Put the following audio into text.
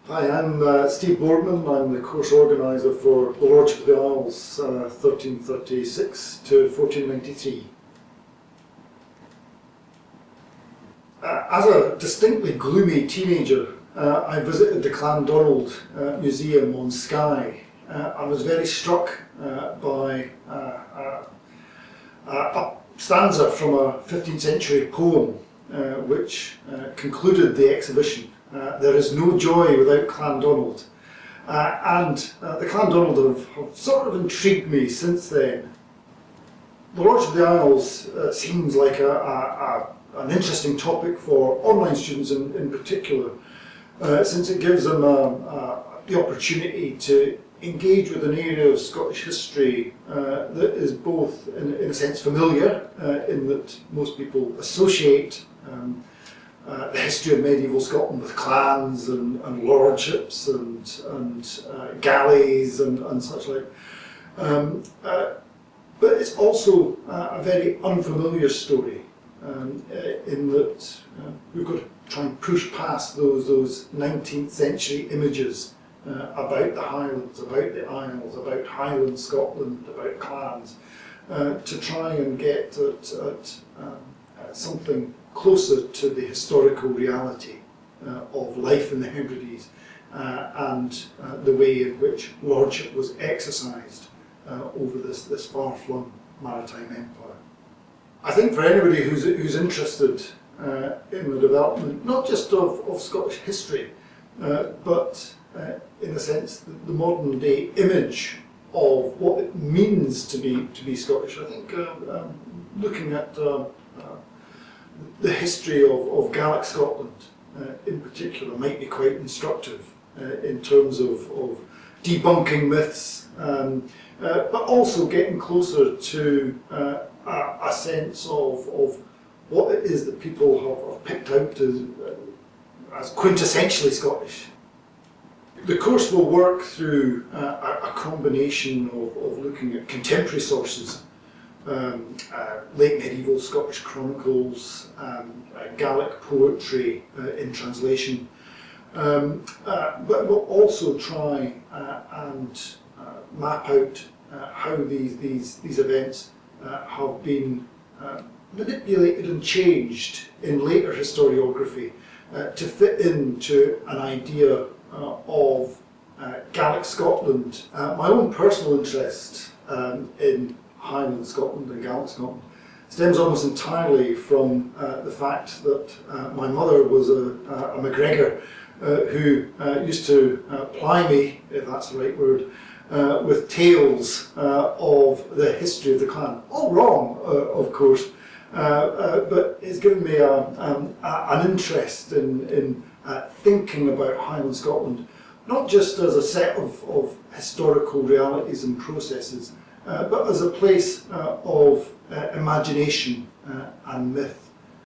Hi, I'm Steve Boardman. I'm the course organiser for the Lordship of the Isles 1336 to 1493. As a distinctly gloomy teenager, I visited the Clandonald Museum on Skye. I was very struck by a stanza from a 15th century poem which concluded the exhibition. There is no joy without Clandonald. And the Clandonald have sort of intrigued me since then. The Lordship of the Isles seems like an interesting topic for online students in particular, since it gives them the opportunity to engage with an area of Scottish history that is both, in a sense, familiar, in that most people associate the history of medieval Scotland with clans and lordships and galleys and such like. But it's also a very unfamiliar story in that we've got to try and push past those 19th century images about the Highlands, about the Isles, about Highland Scotland, about clans, to try and get at something closer to the historical reality of life in the Hebrides and the way in which lordship was exercised over this far-flung maritime empire. I think for anybody who's interested in the development, not just of Scottish history, but in a sense the modern day image of what it means to be Scottish, I think looking at the history of Gaelic Scotland in particular might be quite instructive in terms of debunking myths, but also getting closer to a sense of what it is that people have picked out as quintessentially Scottish. The course will work through a combination of looking at contemporary sources, late medieval Scottish chronicles, Gaelic poetry in translation, but we'll also try and map out how these events have been manipulated and changed in later historiography to fit into an idea of Gaelic Scotland. My own personal interest in Highland Scotland and Gaelic Scotland stems almost entirely from the fact that my mother was a MacGregor who used to ply me, if that's the right word, with tales of the history of the clan. All wrong, of course, but it's given me an interest in thinking about Highland Scotland, not just as a set of historical realities and processes, but as a place of imagination and myth.